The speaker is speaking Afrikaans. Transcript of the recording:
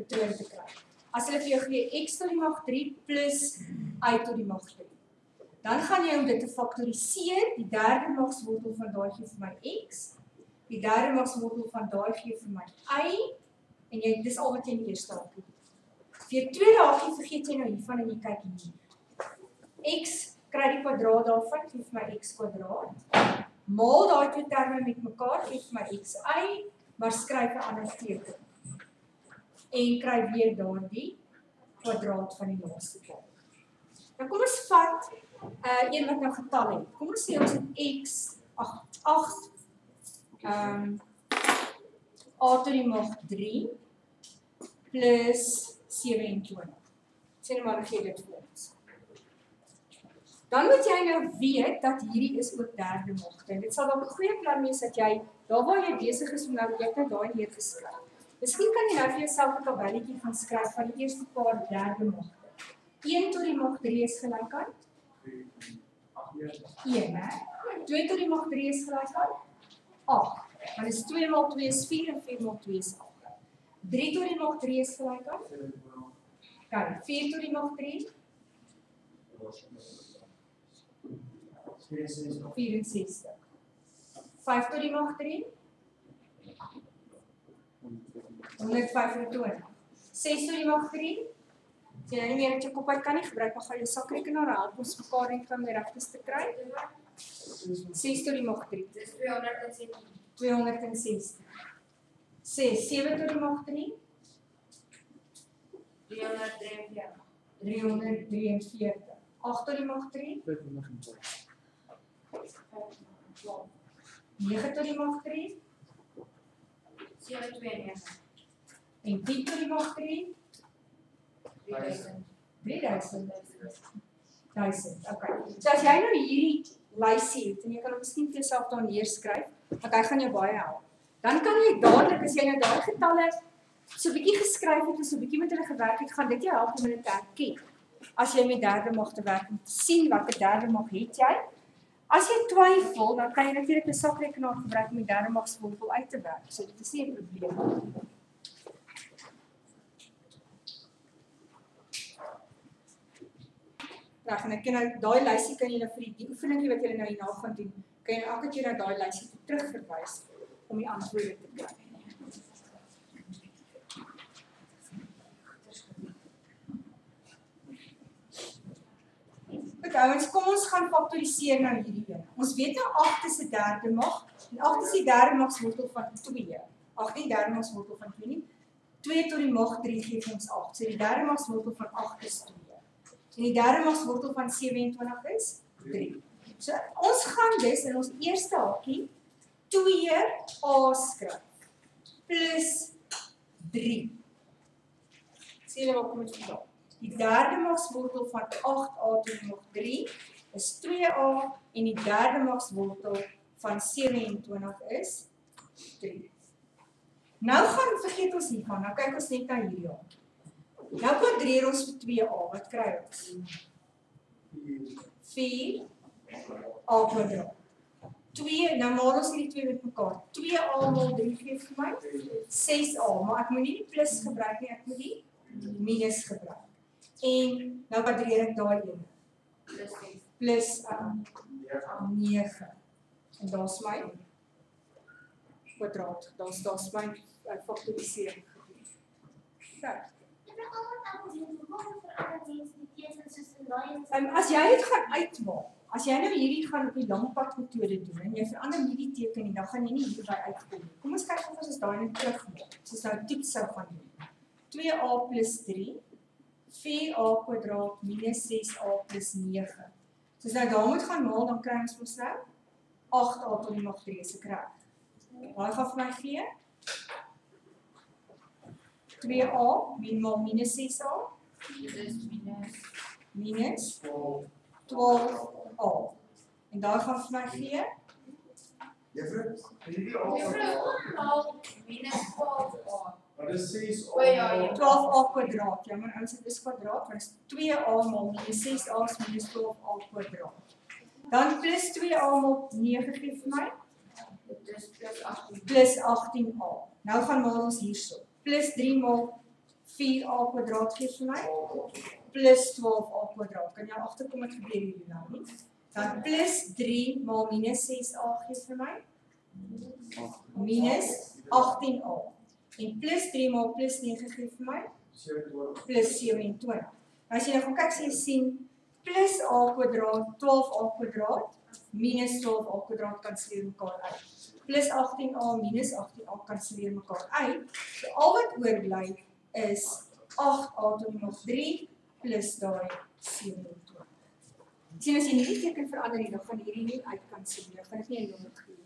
patroon te kry. As hulle vir jou gee x tot die mag 3 plus y tot die mag 3. Dan gaan jy om dit te faktoriseer, die derde magswortel van daai gee vir my x, die derde magswortel van daai gee vir my y, en jy, dis al wat jy in die eerste hakie doen. Vir jou tweede hakie vergeet jy nou hiervan en jy kyk hier. X kry die kwadraat daarvan, gee vir my x kwadraat. Maal daai twee terme met mekaar, gee vir my xy, maar skryf 'n ander teken. En kry weer daardie kwadraat van die laaste tel. Nou kom ons vat een wat nou getal het. Kom ons sê ons het x 8 a tot die mag 3 plus 27. Sê nou maar gee dit vir ons. Dan moet jy nou weet dat hierdie is ook derde magte. Dit sal dalk 'n goeie plan wees dat jy, daar waar jy besig is om nou, jy het nou daai neergeskryf. Miskien kan jy nou vir jouself 'n tabelletjie gaan skryf van die eerste paar derde magte. 1 tot die mag 3 is gelyk aan 1, hè? 2 tot die mag 3 is gelyk aan 8. Dan is 2 maal 2 is 4 en 4 maal 2 is 8. 3 tot die mag 3 is gelyk aan? Kyk, 4 tot die mag 3? 64. 5 tot die mag 3? 125. 6 tot die mag 3? As jy nou nie meer uit jou kop uit kan nie gebruik, maar gaan jou sakrekenaar help ons mekaar en kan die regtes te kry. 6 tot die mag 3. Dis 260. 260. 6, 7 tot die mag 3? 343. 343. 8 tot die mag 3? 9 tot die mag 3? 729. En 10 tot die mag 3? 3000. 3000. 1000, okay. So as jy nou hierdie lysie het, en jy kan hom miskien vir jouself daar neerskryf, want hy gaan jou baie help. Dan kan jy dadelik, as jy nou daai getalle so 'n bietjie geskryf het en so 'n bietjie met hulle gewerk het, gaan dit jou help om dit te herken. As jy met derde mag te werk om te sien watter derde mag het jy. As jy twyfel, dan kan jy natuurlik 'n sakrekenaar gebruik om die derde magswortel uit te werk. So dit is nie 'n probleem. En ek kan nou daai lysie kan jy nou vir die oefeningie wat jy nou hierna gaan doen, kan jy nou elke keer na daai lysie terugverwys om die antwoorde te kry. Goed ouens, kom ons gaan faktoriseer nou hierdie een. Ons weet nou 8 is 'n derde mag en 8 is die derde magswortel van 2. 8 nie derde magswortel van 2 nie. 2 tot die mag 3 gee vir ons 8. So die derde magswortel van 8 is 2. En die derde magswortel van 27 is 3. So ons gaan dus in ons eerste hakie 2a skryf plus 3. Sien julle wat kom dit vandaan? Die derde magswortel van 8a tot die mag 3 is 2a en die derde magswortel van 27 is 3. Nou gaan vergeet ons hiervan. Nou kyk ons net na hierdie hakie. Nou kwadreer ons vir 2a, wat kry ons? 4a kwadraat. 2, nou maal ons hierdie 2 met mekaar. 2a maal 3 gee vir my 6a, maar ek moet nie die plus gebruik nie, ek moet die minus gebruik. En nou kwadreer ek daai een. Plus 9. En daar's my kwadraat. Daar's my faktorisering gedoen. Kijk. As jy dit gaan uitmaak, as jy nou hierdie gaan op die langpad metode doen en jy verander hierdie teken en dan gaan jy nie hierby uitkom nie. Kom ons kyk of ons daai net terugmaak. Soos nou toets sou gaan doen. 2a plus 3, 4a kwadraat minus 6a plus 9. Soos nou daar moet gaan maal, dan kry ons mos nou 8a tot die mag 3 is ek reg. Waar gaan vir my gee? 2a min minus 6a. Minus 12a. En daar gaan vir my gee? Juffrou, minus 12a. wat is 6 12a kwadraat. Ja, maar ons dit is kwadraat, want is 2a maal minus 6a is minus 12a kwadraat. Dan plus 2a maal 9 gee vir my? Dit is plus 18. Plus 18a. Nou gaan maal ons hierso. Plus 3 maal 4a² gee vir my, plus 12a². Kan jy agterkom wat gebeur hierdie nou nie? Dan plus 3 maal minus 6a gee vir my, minus 18a. En plus 3 maal plus 9 gee vir my, 27. plus 27. As jy nou gaan kyk, sê jy sien, plus a², 12a², minus 12a² kanselleer mekaar uit. Plus 18a, minus 18a kanselleer mekaar uit. So al wat oorbly is 8a tot die mag 3 plus daai 27. Sien as jy nie die teken verander nie, dan gaan hierdie nie uitkanselleer, gaan dit nie 'n nommer gee.